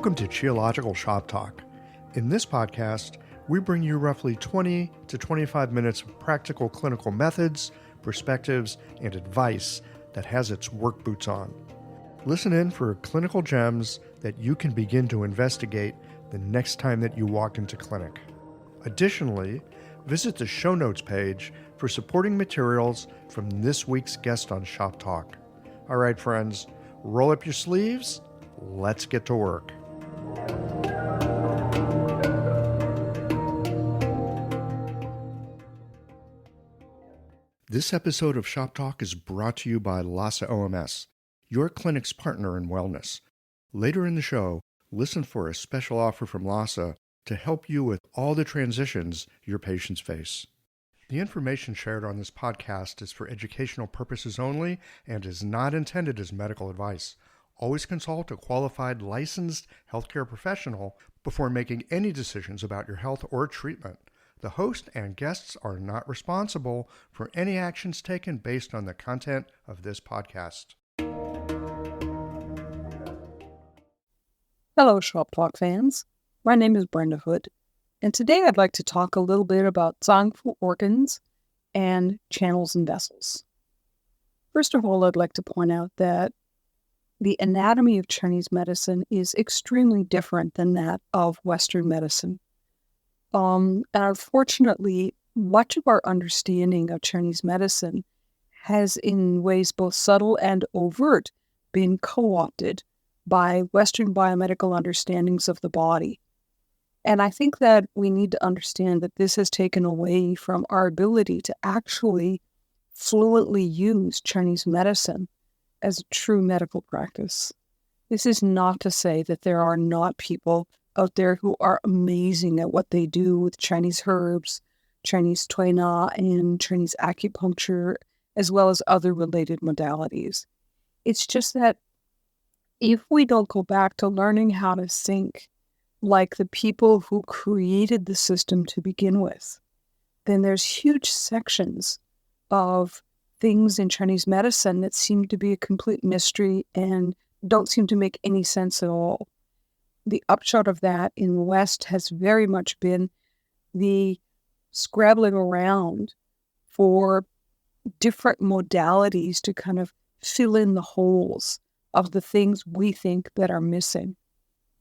Welcome to Qiological Shop Talk. In this podcast, we bring you roughly 20 to 25 minutes of practical clinical methods, perspectives, and advice that has its work boots on. Listen in for clinical gems that you can begin to investigate the next time that you walk into clinic. Additionally, visit the show notes page for supporting materials from this week's guest on Shop Talk. All right, friends, roll up your sleeves. Let's get to work. This episode of Shop Talk is brought to you by Lhasa OMS, your clinic's partner in wellness. Later in the show, listen for a special offer from Lhasa to help you with all the transitions your patients face. The information shared on this podcast is for educational purposes only and is not intended as medical advice. Always consult a qualified licensed healthcare professional before making any decisions about your health or treatment. The host and guests are not responsible for any actions taken based on the content of this podcast. Hello, Shop Talk fans. My name is Brenda Hood, and today I'd like to talk a little bit about Zangfu organs and channels and vessels. First of all, I'd like to point out that the anatomy of Chinese medicine is extremely different than that of Western medicine. And unfortunately, much of our understanding of Chinese medicine has, in ways both subtle and overt, been co-opted by Western biomedical understandings of the body. And I think that we need to understand that this has taken away from our ability to actually fluently use Chinese medicine as a true medical practice. This is not to say that there are not people out there who are amazing at what they do with Chinese herbs, Chinese tuina, and Chinese acupuncture, as well as other related modalities. It's just that if we don't go back to learning how to think like the people who created the system to begin with, then there's huge sections of things in Chinese medicine that seem to be a complete mystery and don't seem to make any sense at all. The upshot of that in the West has very much been the scrabbling around for different modalities to kind of fill in the holes of the things we think that are missing.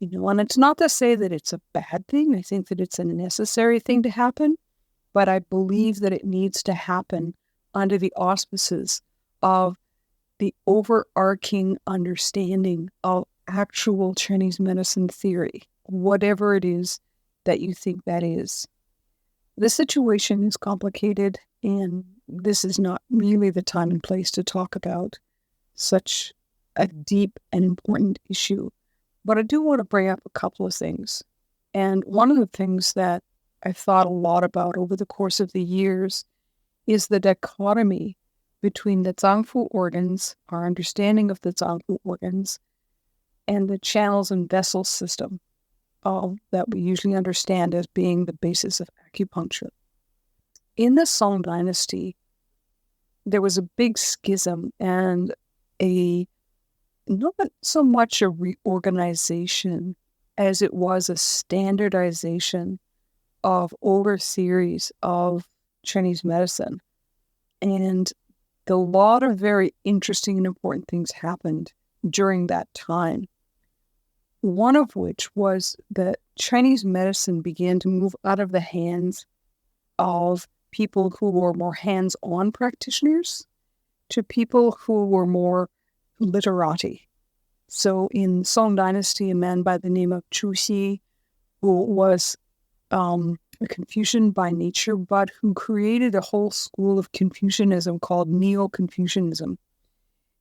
And it's not to say that it's a bad thing. I think that it's a necessary thing to happen, but I believe that it needs to happen under the auspices of the overarching understanding of actual Chinese medicine theory, whatever it is that you think that is. The situation is complicated, and this is not really the time and place to talk about such a deep and important issue. But I do want to bring up a couple of things. And one of the things that I thought a lot about over the course of the years is the dichotomy between the Zangfu organs, our understanding of the Zangfu organs, and the channels and vessels system that we usually understand as being the basis of acupuncture. In the Song Dynasty, there was a big schism and not so much a reorganization as it was a standardization of older theories of Chinese medicine. And a lot of very interesting and important things happened during that time. One of which was that Chinese medicine began to move out of the hands of people who were more hands-on practitioners to people who were more literati. So in Song Dynasty, a man by the name of Chu Xi, who was a Confucian by nature, but who created a whole school of Confucianism called Neo-Confucianism.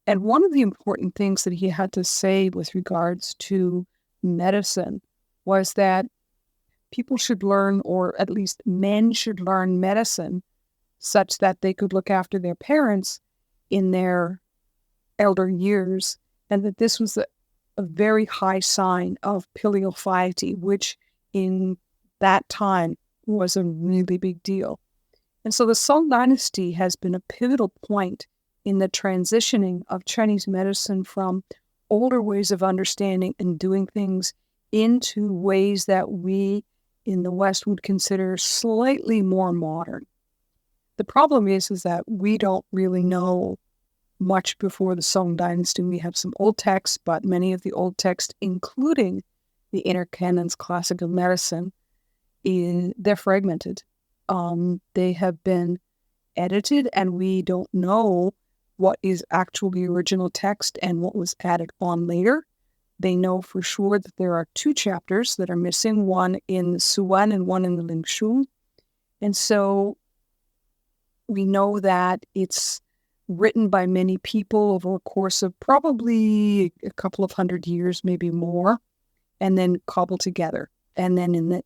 And one of the important things that he had to say with regards to medicine was that people should learn, or at least men should learn medicine such that they could look after their parents in their elder years, and that this was a very high sign of filial piety, which in that time was a really big deal. And so the Song Dynasty has been a pivotal point in the transitioning of Chinese medicine from older ways of understanding and doing things into ways that we in the West would consider slightly more modern. The problem is that we don't really know much before the Song Dynasty. We have some old texts, but many of the old texts, including the inner canons classical medicine, they're fragmented. They have been edited, and we don't know what is actually original text and what was added on later. They know for sure that there are 2 chapters that are missing, one in the Suan and one in the Lingshu. And so we know that it's written by many people over a course of probably a couple of hundred years, maybe more, and then cobbled together. And then in the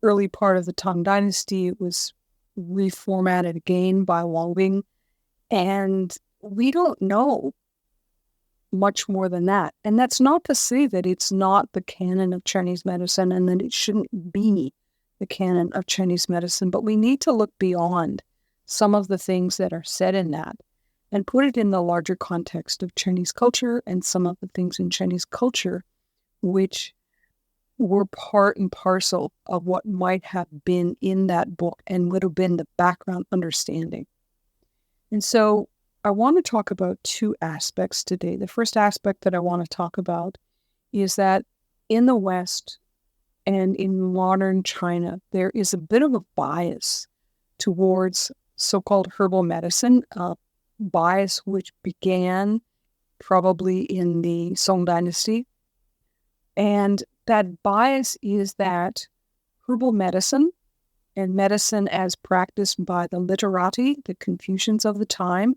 early part of the Tang Dynasty, it was reformatted again by Wang Bing. And we don't know much more than that. And that's not to say that it's not the canon of Chinese medicine and that it shouldn't be the canon of Chinese medicine, but we need to look beyond some of the things that are said in that and put it in the larger context of Chinese culture and some of the things in Chinese culture which were part and parcel of what might have been in that book and would have been the background understanding. And so I want to talk about 2 aspects today. The first aspect that I want to talk about is that in the West and in modern China, there is a bit of a bias towards so-called herbal medicine, a bias which began probably in the Song Dynasty. And that bias is that herbal medicine and medicine as practiced by the literati, the Confucians of the time,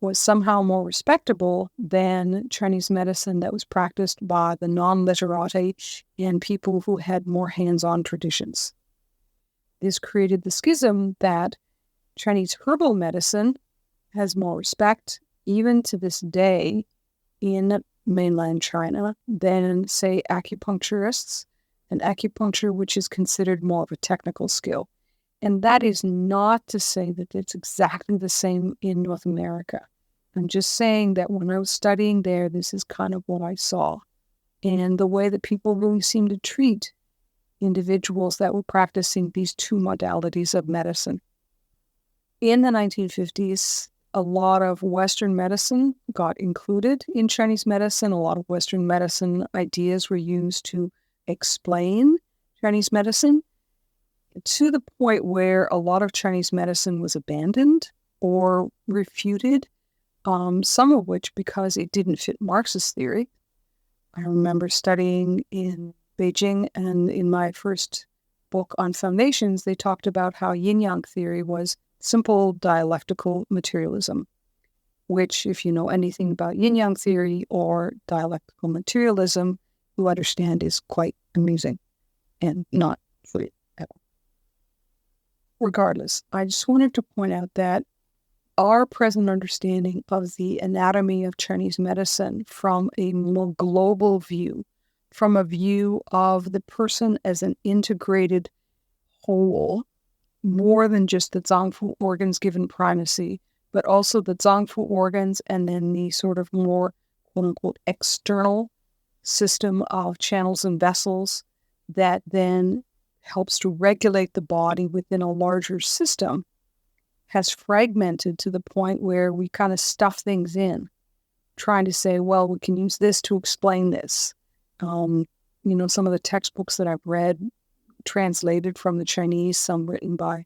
was somehow more respectable than Chinese medicine that was practiced by the non-literati and people who had more hands-on traditions. This created the schism that Chinese herbal medicine has more respect, even to this day, in mainland China than, say, acupuncturists, and acupuncture, which is considered more of a technical skill. And that is not to say that it's exactly the same in North America. I'm just saying that when I was studying there, this is kind of what I saw. And the way that people really seem to treat individuals that were practicing these 2 modalities of medicine. In the 1950s, a lot of Western medicine got included in Chinese medicine. A lot of Western medicine ideas were used to explain Chinese medicine, to the point where a lot of Chinese medicine was abandoned or refuted, some of which because it didn't fit Marxist theory. I remember studying in Beijing, and in my first book on foundations, they talked about how yin-yang theory was simple dialectical materialism, which, if you know anything about yin-yang theory or dialectical materialism, you understand is quite amusing and not free at all. Regardless, I just wanted to point out that our present understanding of the anatomy of Chinese medicine from a more global view, from a view of the person as an integrated whole, more than just the Zangfu organs given primacy, but also the Zangfu organs and then the sort of more quote-unquote external system of channels and vessels that then helps to regulate the body within a larger system, has fragmented to the point where we kind of stuff things in, trying to say, well, we can use this to explain this. Some of the textbooks that I've read, translated from the Chinese, some written by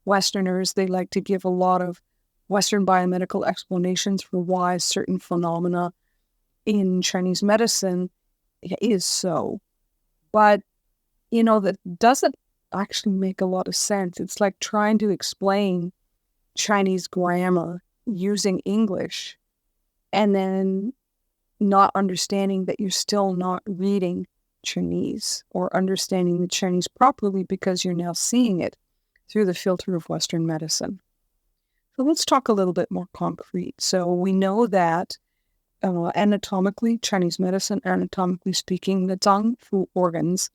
Westerners, they like to give a lot of Western biomedical explanations for why certain phenomena in Chinese medicine is so. But, that doesn't actually make a lot of sense. It's like trying to explain Chinese grammar using English and then not understanding that you're still not reading Chinese or understanding the Chinese properly because you're now seeing it through the filter of Western medicine. So let's talk a little bit more concrete. So we know that anatomically, Chinese medicine, anatomically speaking, the Zangfu organs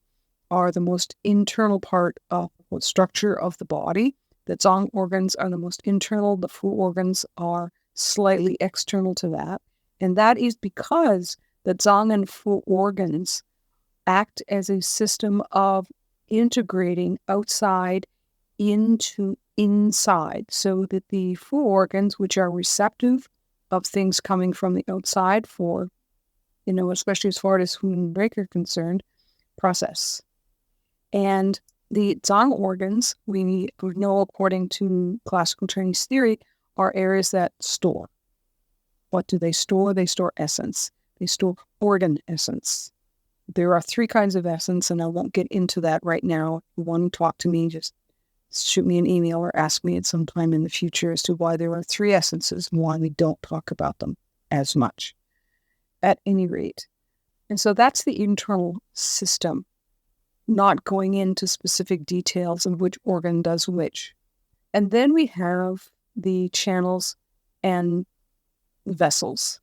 are the most internal part of the structure of the body. The Zang organs are the most internal. The Fu organs are slightly external to that. And that is because the Zang and Fu organs act as a system of integrating outside into inside, so that the Fu organs, which are receptive of things coming from the outside for, especially as far as food and break are concerned, process. And the Zang organs, we know according to classical Chinese theory, are areas that store. What do they store? They store essence. They store organ essence. There are 3 kinds of essence, and I won't get into that right now. If you want to talk to me, just shoot me an email or ask me at some time in the future as to why there are 3 essences and why we don't talk about them as much, at any rate. And so that's the internal system, not going into specific details of which organ does which. And then we have the channels and vessels.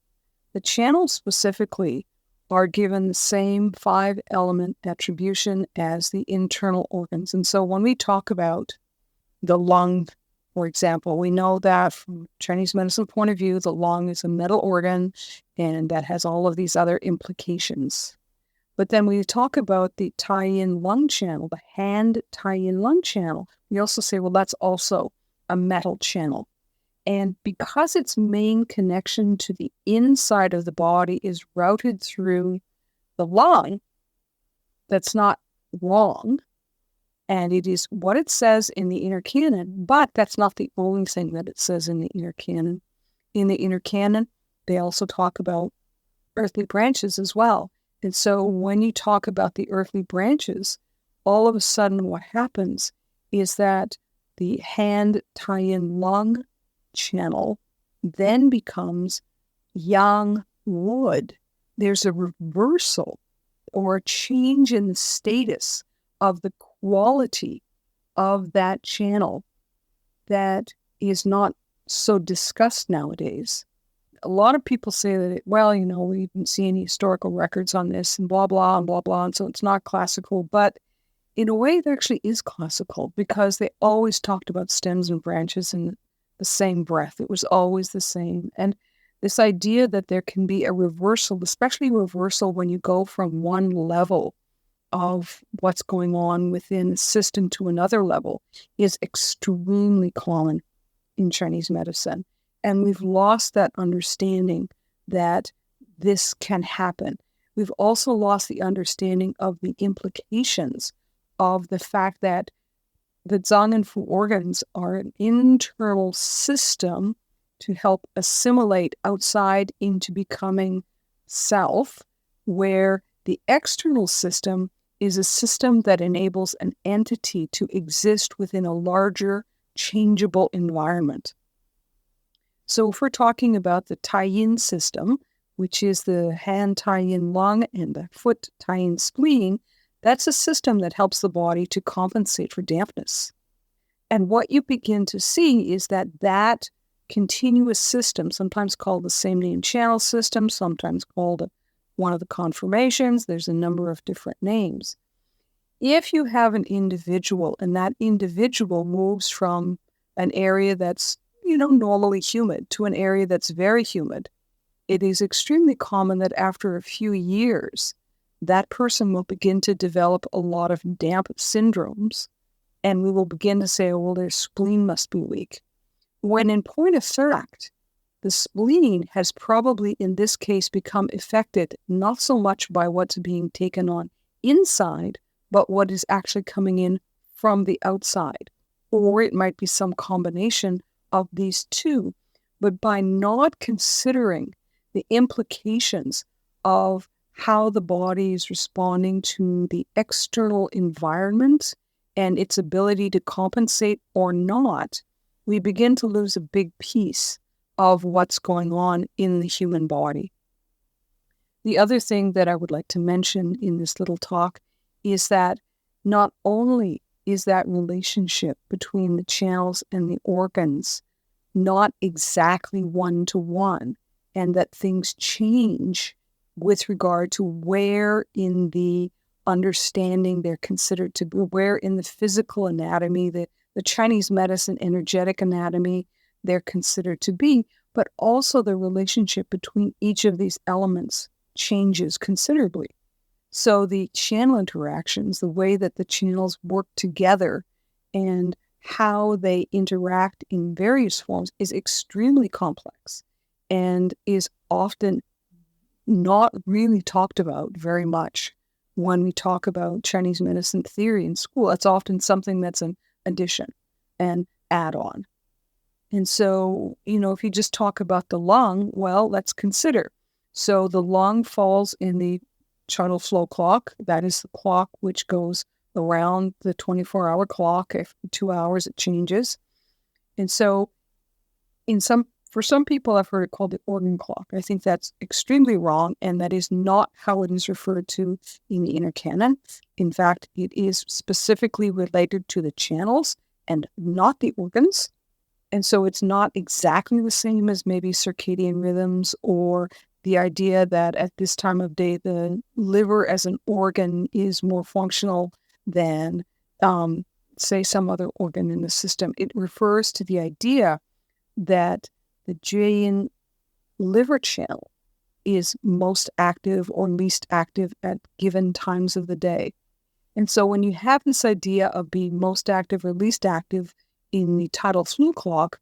The channels specifically are given the same 5-element attribution as the internal organs. And so when we talk about the lung, for example, we know that from Chinese medicine point of view, the lung is a metal organ, and that has all of these other implications. But then we talk about the Taiyin Lung channel, the Hand Taiyin Lung channel. We also say, well, that's also a metal channel. And because its main connection to the inside of the body is routed through the lung, that's not wrong. And it is what it says in the inner canon, but that's not the only thing that it says in the inner canon. In the inner canon, they also talk about earthly branches as well. And so when you talk about the earthly branches, all of a sudden what happens is that the Hand Taiyin Lung channel then becomes yang wood. There's a reversal or a change in the status of the quality of that channel that is not so discussed nowadays. A lot of people say that, we didn't see any historical records on this and blah, blah, and blah, blah, and so it's not classical. But in a way, it actually is classical because they always talked about stems and branches in the same breath. It was always the same. And this idea that there can be a reversal, especially reversal when you go from one level of what's going on within the system to another level, is extremely common in Chinese medicine. And we've lost that understanding that this can happen. We've also lost the understanding of the implications of the fact that the Zang and Fu organs are an internal system to help assimilate outside into becoming self, where the external system is a system that enables an entity to exist within a larger, changeable environment. So if we're talking about the Taiyin system, which is the Hand Taiyin Lung and the Foot Taiyin Spleen, that's a system that helps the body to compensate for dampness. And what you begin to see is that continuous system, sometimes called the same name channel system, sometimes called one of the conformations, there's a number of different names. If you have an individual and that individual moves from an area that's, normally humid to an area that's very humid, it is extremely common that after a few years, that person will begin to develop a lot of damp syndromes, and we will begin to say, their spleen must be weak. When in point of fact, the spleen has probably in this case become affected not so much by what's being taken on inside, but what is actually coming in from the outside. Or it might be some combination of these two. But by not considering the implications of how the body is responding to the external environment and its ability to compensate or not, we begin to lose a big piece of what's going on in the human body. The other thing that I would like to mention in this little talk is that not only is that relationship between the channels and the organs not exactly one-to-one, and that things change with regard to where in the understanding they're considered to be, where in the physical anatomy, the Chinese medicine energetic anatomy they're considered to be, but also the relationship between each of these elements changes considerably. So the channel interactions, the way that the channels work together and how they interact in various forms is extremely complex and is often not really talked about very much when we talk about Chinese medicine theory in school. It's often something that's an addition, an add-on. And so, if you just talk about the lung, well, let's consider. So the lung falls in the tidal flow clock. That is the clock which goes around the 24-hour clock. Every 2 hours it changes. And so for some people, I've heard it called the organ clock. I think that's extremely wrong, and that is not how it is referred to in the inner canon. In fact, it is specifically related to the channels and not the organs. And so it's not exactly the same as maybe circadian rhythms or the idea that at this time of day, the liver as an organ is more functional than, say, some other organ in the system. It refers to the idea that the Taiyin liver channel is most active or least active at given times of the day. And so when you have this idea of being most active or least active in the tidal flow clock,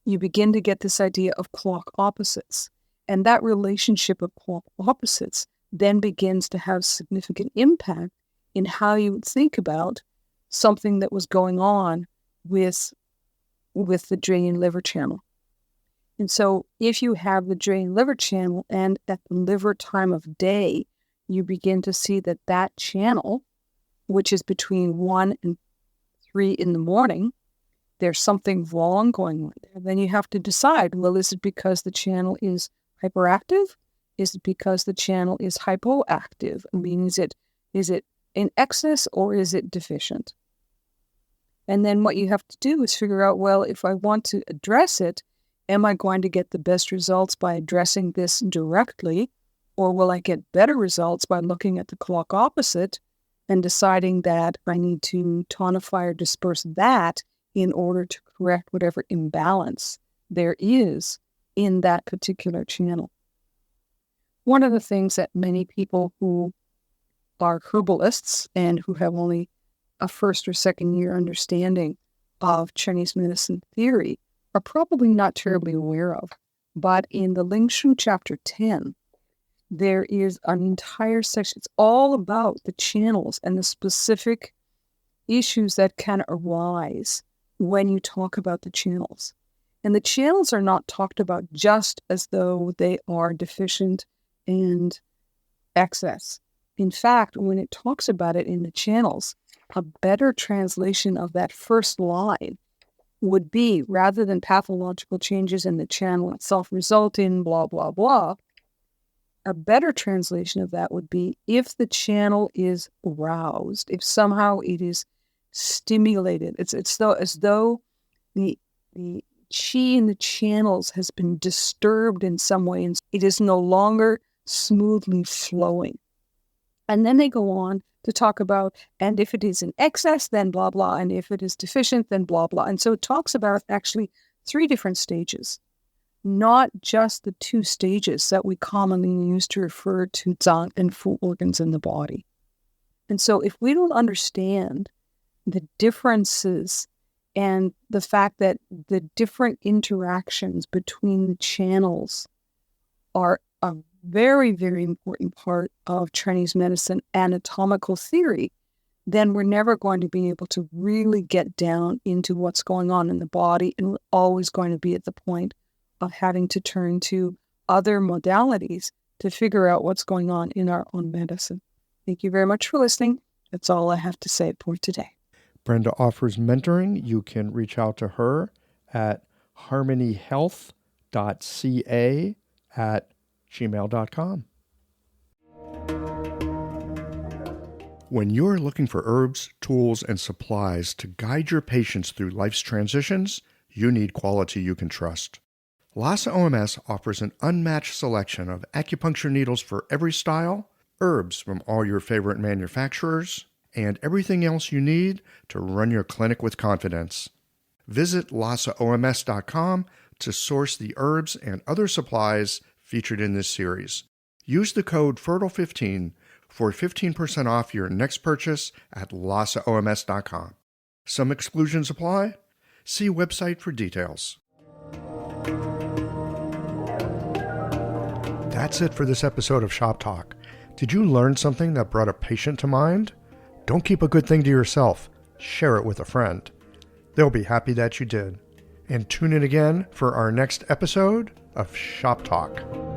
you begin to get this idea of clock opposites. And that relationship of clock opposites then begins to have significant impact in how you would think about something that was going on with the Taiyin liver channel. And so if you have the Taiyin liver channel and at the liver time of day, you begin to see that channel, which is between 1 and 3 in the morning, there's something wrong going on there. Then you have to decide, well, is it because the channel is hyperactive? Is it because the channel is hypoactive? I mean, is it in excess or is it deficient? And then what you have to do is figure out, well, if I want to address it, am I going to get the best results by addressing this directly, or will I get better results by looking at the clock opposite and deciding that I need to tonify or disperse that in order to correct whatever imbalance there is in that particular channel? One of the things that many people who are herbalists and who have only a first or second year understanding of Chinese medicine theory are probably not terribly aware of. But in the Ling Shu chapter 10, there is an entire section. It's all about the channels and the specific issues that can arise when you talk about the channels. And the channels are not talked about just as though they are deficient and excess. In fact, when it talks about it in the channels, a better translation of that first line would be, rather than pathological changes in the channel itself result in blah, blah, blah, a better translation of that would be, if the channel is aroused, if somehow it is stimulated, it's as though the qi in the channels has been disturbed in some way, and it is no longer smoothly flowing. And then they go on to talk about, and if it is in excess, then blah, blah, and if it is deficient, then blah, blah. And so it talks about actually 3 different stages, not just the 2 stages that we commonly use to refer to Zang and Fu organs in the body. And so if we don't understand the differences and the fact that the different interactions between the channels are a very, very important part of Chinese medicine anatomical theory, then we're never going to be able to really get down into what's going on in the body, and we're always going to be at the point of having to turn to other modalities to figure out what's going on in our own medicine. Thank you very much for listening. That's all I have to say for today. Brenda offers mentoring. You can reach out to her at harmonyhealth.ca@gmail.com. When you're looking for herbs, tools, and supplies to guide your patients through life's transitions, you need quality you can trust. Lhasa OMS offers an unmatched selection of acupuncture needles for every style, herbs from all your favorite manufacturers, and everything else you need to run your clinic with confidence. Visit LhasaOMS.com to source the herbs and other supplies featured in this series. Use the code FERTILE15 for 15% off your next purchase at lassaoms.com. Some exclusions apply. See website for details. That's it for this episode of Shop Talk. Did you learn something that brought a patient to mind? Don't keep a good thing to yourself. Share it with a friend. They'll be happy that you did. And tune in again for our next episode of Shop Talk.